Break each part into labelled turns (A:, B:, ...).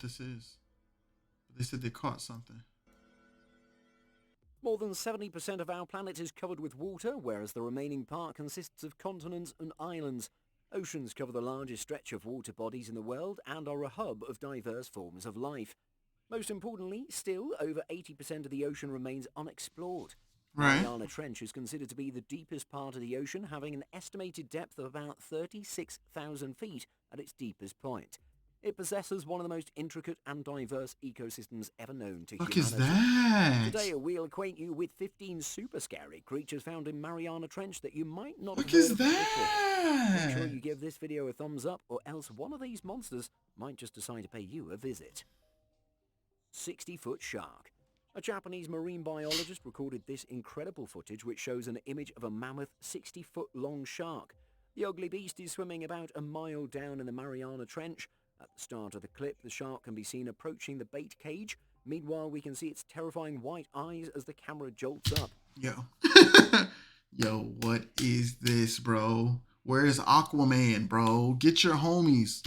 A: this is. But they said they caught something.
B: More than 70% of our planet is covered with water, whereas the remaining part consists of continents and islands. Oceans cover the largest stretch of water bodies in the world and are a hub of diverse forms of life. Most importantly, still, over 80% of the ocean remains unexplored.
A: Right.
B: Mariana Trench is considered to be the deepest part of the ocean, having an estimated depth of about 36,000 feet at its deepest point. It possesses one of the most intricate and diverse ecosystems ever known to
A: Fuck
B: humanity.
A: is that?
B: Today, we'll acquaint you with 15 super scary creatures found in Mariana Trench that you might not
A: Fuck
B: have heard
A: is
B: of before. Make
A: that?
B: sure you give this video a thumbs up, or else one of these monsters might just decide to pay you a visit. 60-foot shark. A Japanese marine biologist recorded this incredible footage, which shows an image of a mammoth 60-foot-long shark. The ugly beast is swimming about a mile down in the Mariana Trench. At the start of the clip, the shark can be seen approaching the bait cage. Meanwhile, we can see its terrifying white eyes as the camera jolts up.
A: Yo. Yo, what is this, bro? Where's Aquaman, bro? Get your homies.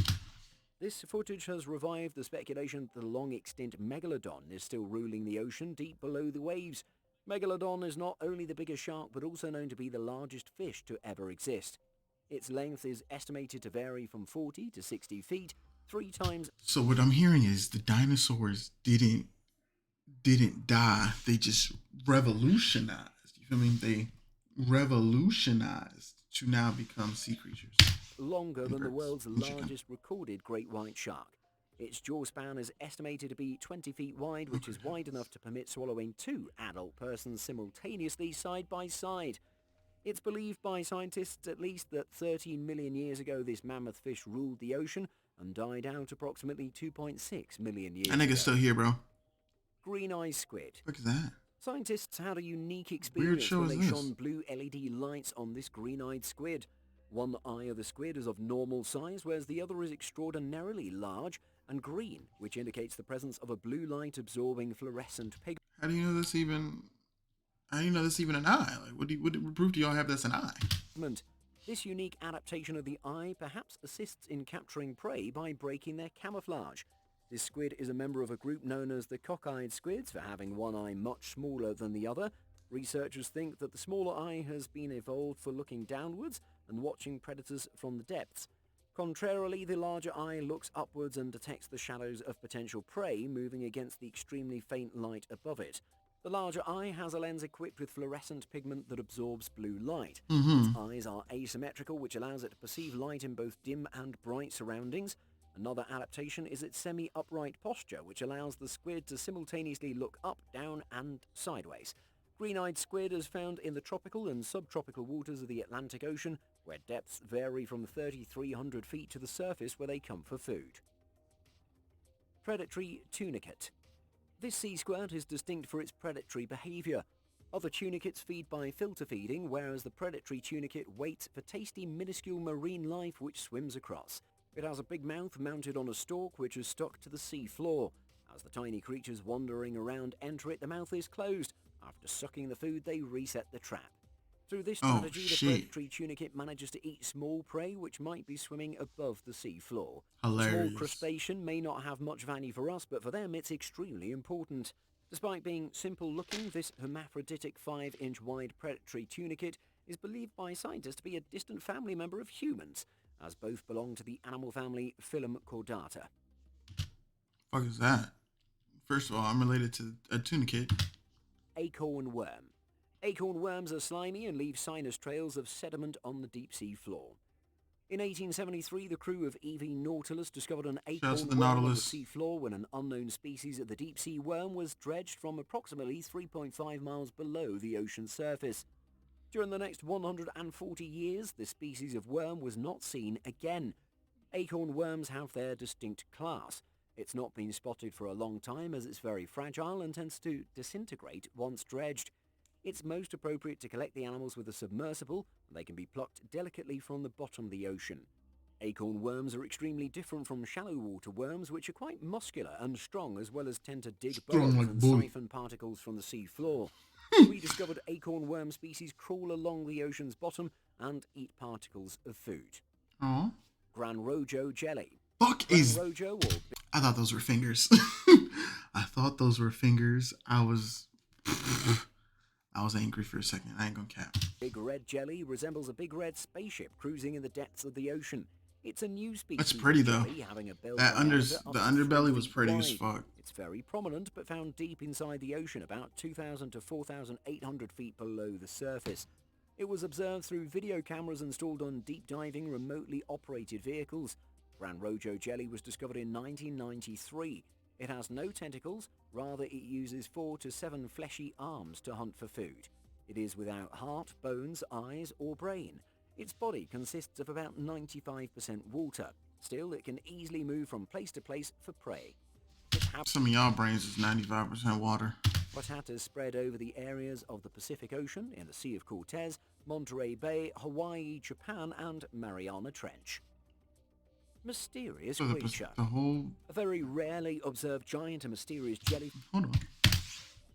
B: This footage has revived the speculation that the long-extinct Megalodon is still ruling the ocean deep below the waves. Megalodon is not only the biggest shark, but also known to be the largest fish to ever exist. Its length is estimated to vary from 40 to 60 feet, 3 times.
A: So what I'm hearing is the dinosaurs didn't die. They just revolutionized. You feel me? They revolutionized to now become sea creatures.
B: Longer than the
A: Birds.
B: world's
A: Michigan.
B: largest recorded great white shark. Its jaw span is estimated to be 20 feet wide, which is wide enough to permit swallowing 2 adult persons simultaneously side by side. It's believed by scientists at least that 13 million years ago this mammoth fish ruled the ocean and died out approximately 2.6 million years
A: That
B: ago.
A: nigga's still here, bro.
B: Green-eye squid.
A: What is that?
B: Scientists had a unique
A: Weird
B: experience
A: show
B: when
A: is
B: they
A: this?
B: shone blue LED lights on this green-eyed squid. One eye of the squid is of normal size, whereas the other is extraordinarily large and green, which indicates the presence of a blue light-absorbing fluorescent pigment.
A: How do you know this even? How do you know this even an eye? Like, what proof do y'all have that's an eye?
B: This unique adaptation of the eye perhaps assists in capturing prey by breaking their camouflage. This squid is a member of a group known as the cockeyed squids for having one eye much smaller than the other. Researchers think that the smaller eye has been evolved for looking downwards and watching predators from the depths. Contrarily, the larger eye looks upwards and detects the shadows of potential prey moving against the extremely faint light above it. The larger eye has a lens equipped with fluorescent pigment that absorbs blue light. Its eyes are asymmetrical, which allows it to perceive light in both dim and bright surroundings. Another adaptation is its semi-upright posture, which allows the squid to simultaneously look up, down, and sideways. Green-eyed squid is found in the tropical and subtropical waters of the Atlantic Ocean, where depths vary from 3,300 feet to the surface where they come for food. Predatory tunicate. This sea squirt is distinct for its predatory behavior. Other tunicates feed by filter feeding, whereas the predatory tunicate waits for tasty minuscule marine life which swims across. It has a big mouth mounted on a stalk which is stuck to the sea floor. As the tiny creatures wandering around enter it, the mouth is closed. After sucking the food, they reset the trap. Through this strategy, the predatory tunicate manages to eat small prey which might be swimming above the sea floor.
A: Hilarious.
B: Small crustacean may not have much value for us, but for them it's extremely important. Despite being simple looking, this hermaphroditic 5-inch wide predatory tunicate is believed by scientists to be a distant family member of humans, as both belong to the animal family Phylum Chordata.
A: Fuck is that? First of all, I'm related to a tunicate.
B: Acorn worm. Acorn worms are slimy and leave sinus trails of sediment on the deep sea floor. In 1873, the crew of EV Nautilus discovered an acorn
A: to the
B: worm on the
A: Nautilus.
B: sea floor when an unknown species of the deep sea worm was dredged from approximately 3.5 miles below the ocean surface. During the next 140 years, this species of worm was not seen again. Acorn worms have their distinct class. It's not been spotted for a long time as it's very fragile and tends to disintegrate once dredged. It's most appropriate to collect the animals with a submersible, and they can be plucked delicately from the bottom of the ocean. Acorn worms are extremely different from shallow water worms, which are quite muscular and strong, as well as tend to dig burrows
A: like
B: and
A: bull.
B: siphon particles from the sea floor. Rediscovered acorn worm species crawl along the ocean's bottom and eat particles of food.
A: Oh.
B: Gran Rojo jelly.
A: Fuck
B: Gran
A: is
B: Rojo, or
A: I thought those were fingers. I thought those were fingers. I was angry for a second. I ain't gonna cap.
B: Big red jelly resembles a big red spaceship cruising in the depths of the ocean. It's a new species
A: That's pretty
B: of
A: though.
B: jelly having a bill
A: That
B: diameter up
A: the
B: to 3
A: underbelly was
B: feet
A: pretty as
B: wide.
A: fuck.
B: It's very prominent but found deep inside the ocean, about 2,000 to 4,800 feet below the surface. It was observed through video cameras installed on deep diving remotely operated vehicles. Gran Rojo jelly was discovered in 1993. It has no tentacles, rather it uses 4 to 7 fleshy arms to hunt for food. It is without heart, bones, eyes or brain. Its body consists of about 95% water. Still, it can easily move from place to place for prey. Its
A: Some of y'all brains is 95% water.
B: habitat is spread over the areas of the Pacific Ocean, in the Sea of Cortez, Monterey Bay, Hawaii, Japan and Mariana Trench. Mysterious
A: So
B: creature.
A: the whole.
B: A very rarely observed giant and mysterious jellyfish.
A: Hold on.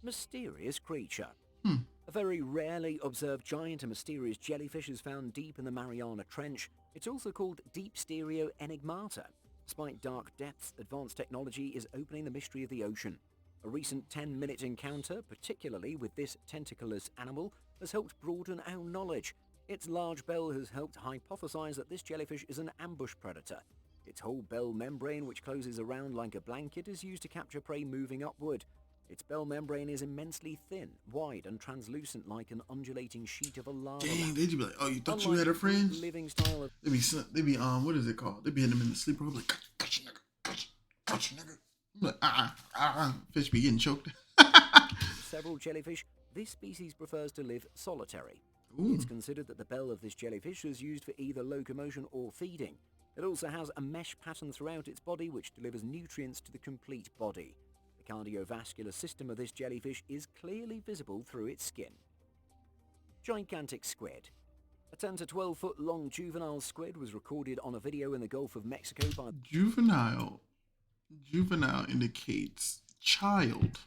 B: Mysterious creature.
A: Hmm.
B: A very rarely observed giant and mysterious jellyfish is found deep in the Mariana Trench. It's also called Deep Stereo Enigmata. Despite dark depths, advanced technology is opening the mystery of the ocean. A recent 10-minute encounter, particularly with this tentacleless animal, has helped broaden our knowledge. Its large bell has helped hypothesize that this jellyfish is an ambush predator. Its whole bell membrane, which closes around like a blanket, is used to capture prey moving upward. Its bell membrane is immensely thin, wide and translucent like an undulating sheet of a lava
A: Dang,
B: lamp.
A: they'd be like, oh, you thought you
B: Unlike
A: had a
B: the
A: friend?
B: living style of
A: They be what is it called? They be hitting them in the sleep room like, gotcha, nigga, gotcha, nigga. I'm like, fish be getting choked.
B: several jellyfish, this species prefers to live solitary.
A: Ooh.
B: It's considered that the bell of this jellyfish is used for either locomotion or feeding. It also has a mesh pattern throughout its body which delivers nutrients to the complete body. The cardiovascular system of this jellyfish is clearly visible through its skin. Gigantic squid. A 10 to 12 foot long juvenile squid was recorded on a video in the Gulf of Mexico by
A: Juvenile indicates child,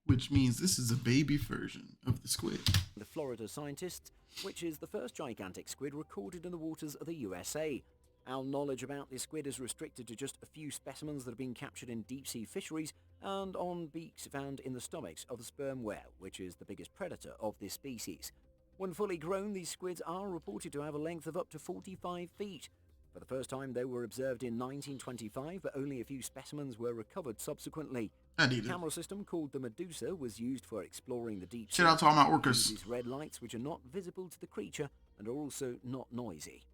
A: which means this is a baby version of the squid.
B: the Florida scientists, which is the first gigantic squid recorded in the waters of the USA. Our knowledge about this squid is restricted to just a few specimens that have been captured in deep-sea fisheries and on beaks found in the stomachs of the sperm whale, which is the biggest predator of this species. When fully grown, these squids are reported to have a length of up to 45 feet. For the first time, they were observed in 1925, but only a few specimens were recovered subsequently.
A: I
B: The
A: need it.
B: camera system called the Medusa was used for exploring the deep sea.
A: Shout out to all my
B: It
A: orcas.
B: uses red lights which are not visible to the creature and are also not noisy.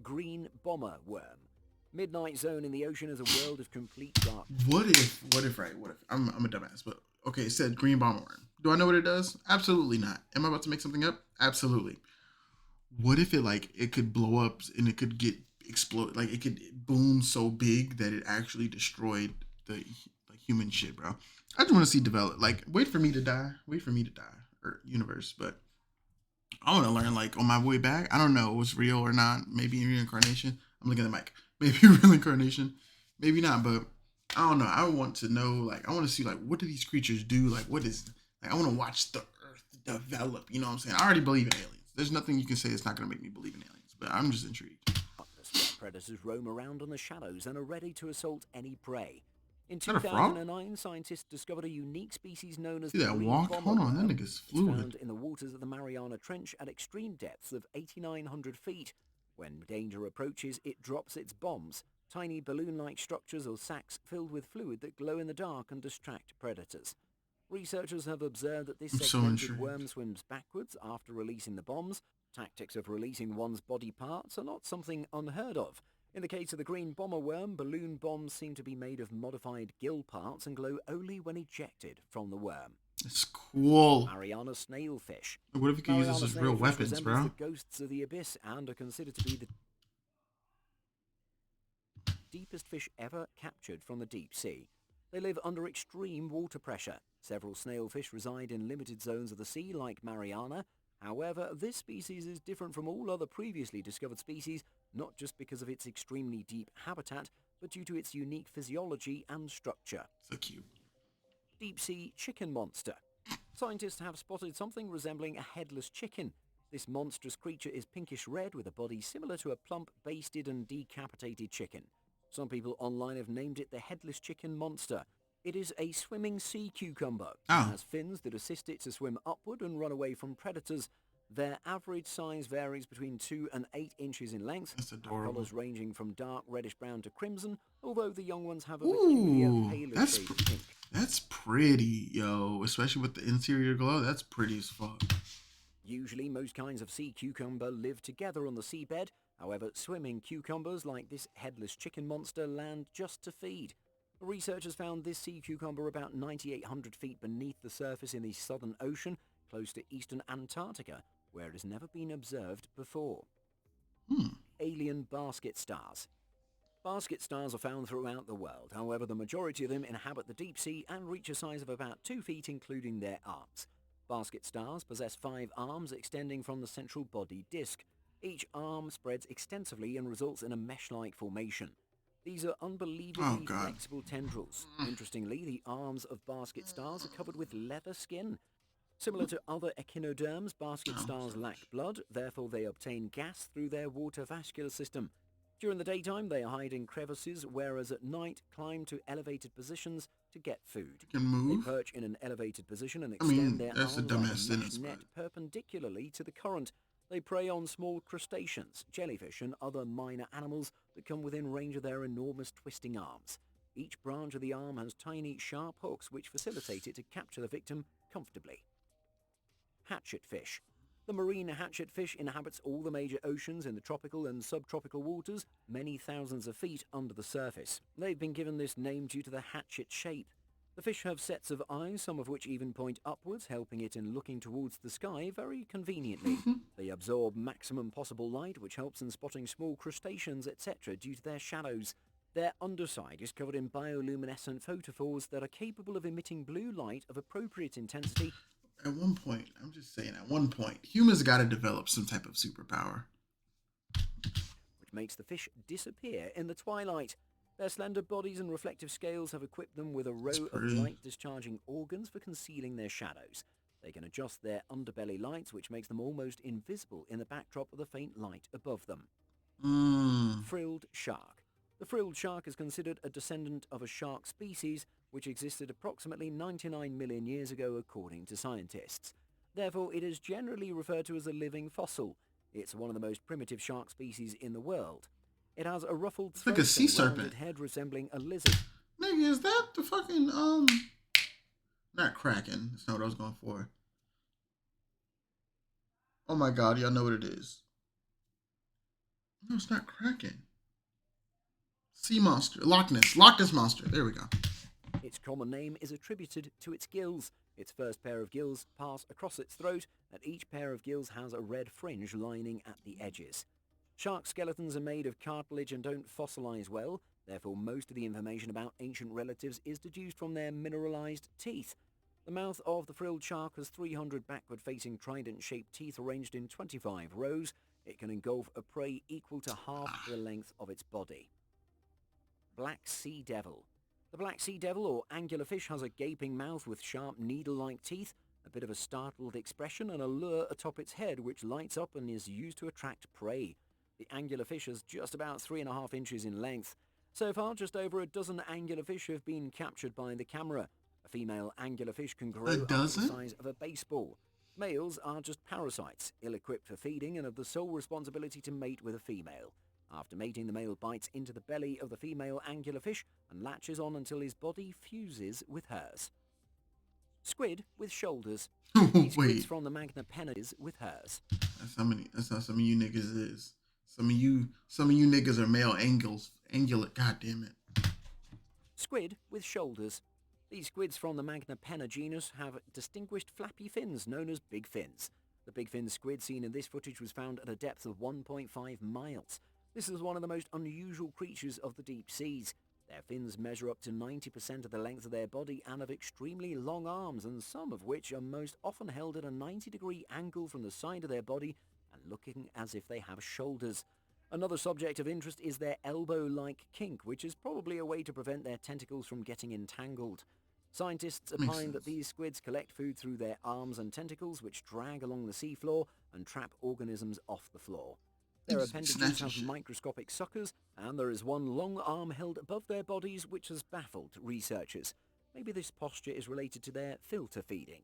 B: Green bomber worm. Midnight zone in the ocean is a world of complete darkness.
A: What if I'm a dumbass, but okay, it said green bomber worm. Do I know what it does? Absolutely not. Am I about to make something up? Absolutely. What if it could blow up and it could get explode, like it could boom so big that it actually destroyed the human shit, bro. I just want to see develop. Like, wait for me to die, or universe. But I want to learn, like, on my way back. I don't know what's real or not. Maybe reincarnation. I'm looking at the mic. Maybe real incarnation. Maybe not. But I don't know. I want to know. Like, I want to see, like, what do these creatures do? Like, what is? Like, I want to watch the Earth develop. You know what I'm saying? I already believe in aliens. There's nothing you can say that's not gonna make me believe in aliens. But I'm just intrigued.
B: Where predators roam around on the shadows and are ready to assault any prey. In
A: that a frog?
B: 2009, scientists discovered a unique species known as
A: See
B: the
A: that
B: green
A: walk?
B: bomber
A: Hold on, that
B: worm.
A: nigga's
B: It's
A: fluid.
B: found in the waters of the Mariana Trench at extreme depths of 8,900 feet. When danger approaches, it drops its bombs, tiny balloon-like structures or sacs filled with fluid that glow in the dark and distract predators. Researchers have observed that this
A: I'm so
B: segmented
A: intrigued.
B: worm swims backwards after releasing the bombs. Tactics of releasing one's body parts are not something unheard of. In the case of the green bomber worm, balloon bombs seem to be made of modified gill parts and glow only when ejected from the worm.
A: It's cool.
B: Mariana snailfish.
A: What if you can use
B: Mariana
A: this as real
B: snailfish
A: weapons,
B: resembles
A: bro?
B: the ghosts of the abyss and are considered to be the deepest fish ever captured from the deep sea. They live under extreme water pressure. Several snailfish reside in limited zones of the sea like Mariana. However, this species is different from all other previously discovered species, not just because of its extremely deep habitat, but due to its unique physiology and structure.
A: So cute.
B: Deep-sea chicken monster. Scientists have spotted something resembling a headless chicken. This monstrous creature is pinkish red with a body similar to a plump, basted and decapitated chicken. Some people online have named it the headless chicken monster. It is a swimming sea cucumber. It
A: Oh,
B: has fins that assist it to swim upward and run away from predators. Their average size varies between 2 and 8 inches in length,
A: that's
B: and
A: adorable.
B: colours ranging from dark reddish-brown to crimson, although the young ones have a peculiar,
A: Ooh,
B: paler shade of pink.
A: that's pretty, yo. Especially with the interior glow, that's pretty as fuck.
B: Usually, most kinds of sea cucumber live together on the seabed. However, swimming cucumbers like this headless chicken monster land just to feed. Researchers found this sea cucumber about 9,800 feet beneath the surface in the Southern Ocean, close to eastern Antarctica, where it has never been observed before.
A: Hmm.
B: Alien basket stars. Basket stars are found throughout the world. However, the majority of them inhabit the deep sea and reach a size of about 2 feet, including their arms. Basket stars possess 5 arms extending from the central body disc. Each arm spreads extensively and results in a mesh-like formation. These are
A: Oh
B: unbelievably
A: God.
B: flexible tendrils. Interestingly, the arms of basket stars are covered with leather skin. Similar to other echinoderms, basket
A: Oh,
B: stars
A: sorry.
B: lack blood, therefore they obtain gas through their water vascular system. During the daytime, they hide in crevices, whereas at night climb to elevated positions to get food.
A: Can
B: They
A: move.
B: perch in an elevated position and
A: I
B: extend
A: mean,
B: their
A: that's a
B: arms like a
A: dumbass
B: mesh
A: sentence, but
B: net perpendicularly to the current. They prey on small crustaceans, jellyfish, and other minor animals that come within range of their enormous twisting arms. Each branch of the arm has tiny, sharp hooks which facilitate it to capture the victim comfortably. Hatchet fish. The marine hatchet fish inhabits all the major oceans in the tropical and subtropical waters, many thousands of feet under the surface. They've been given this name due to the hatchet shape. The fish have sets of eyes, some of which even point upwards, helping it in looking towards the sky very conveniently. They absorb maximum possible light, which helps in spotting small crustaceans, etc., due to their shadows. Their underside is covered in bioluminescent photophores that are capable of emitting blue light of appropriate intensity,
A: at one point, I'm just saying, at one point, humans got to develop some type of superpower.
B: which makes the fish disappear in the twilight. Their slender bodies and reflective scales have equipped them with a
A: That's
B: row of
A: pretty.
B: light-discharging organs for concealing their shadows. They can adjust their underbelly lights, which makes them almost invisible in the backdrop of the faint light above them.
A: Mm.
B: Frilled shark. The frilled shark is considered a descendant of a shark species which existed approximately 99 million years ago according to scientists. Therefore, it is generally referred to as a living fossil. It's one of the most primitive shark species in the world. It has a ruffled
A: It's like a
B: throat
A: sea
B: and a
A: serpent.
B: rounded head resembling a lizard.
A: Nigga, is that the fucking not Kraken? That's not what I was going for. Oh my god, y'all know what it is. No, it's not Kraken. Sea monster. Loch Ness. Loch Ness monster. There we go.
B: Its common name is attributed to its gills. Its first pair of gills pass across its throat, and each pair of gills has a red fringe lining at the edges. Shark skeletons are made of cartilage and don't fossilize well, therefore most of the information about ancient relatives is deduced from their mineralized teeth. The mouth of the frilled shark has 300 backward-facing trident-shaped teeth arranged in 25 rows. It can engulf a prey equal to half the length of its body. Black Sea Devil. The black sea devil or anglerfish has a gaping mouth with sharp needle-like teeth, a bit of a startled expression and a lure atop its head which lights up and is used to attract prey. The anglerfish is just about 3.5 inches in length. So far, just over a dozen anglerfish have been captured by the camera. A female anglerfish can grow
A: A
B: up to the
A: dozen?
B: size of a baseball. Males are just parasites, ill-equipped for feeding and have the sole responsibility to mate with a female. After mating, the male bites into the belly of the female anglerfish and latches on until his body fuses with hers. Squid with shoulders. These squids
A: Wait,
B: from the Magna Penna with hers.
A: that's how many. That's how some of you niggas is. Some of you niggas are male angles. Angular. God damn it.
B: Squid with shoulders. These squids from the Magna Penna genus have distinguished flappy fins known as big fins. The big fin squid seen in this footage was found at a depth of 1.5 miles. This is one of the most unusual creatures of the deep seas. Their fins measure up to 90% of the length of their body and have extremely long arms, and some of which are most often held at a 90-degree angle from the side of their body and looking as if they have shoulders. Another subject of interest is their elbow-like kink, which is probably a way to prevent their tentacles from getting entangled. Scientists
A: Makes
B: opine that
A: sense.
B: these squids collect food through their arms and tentacles, which drag along the seafloor and trap organisms off the floor. Their
A: Just be
B: appendages
A: snatching
B: have
A: shit.
B: microscopic suckers, and there is one long arm held above their bodies which has baffled researchers. Maybe this posture is related to their filter feeding.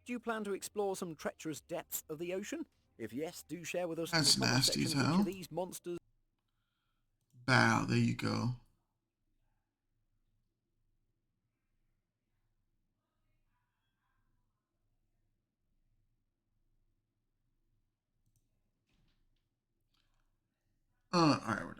B: Do you plan to explore some treacherous depths of the ocean? If yes, do share with us
A: That's
B: in the comment
A: nasty as
B: section which of
A: hell.
B: these monsters...
A: Bow, there you go. All right, we're done.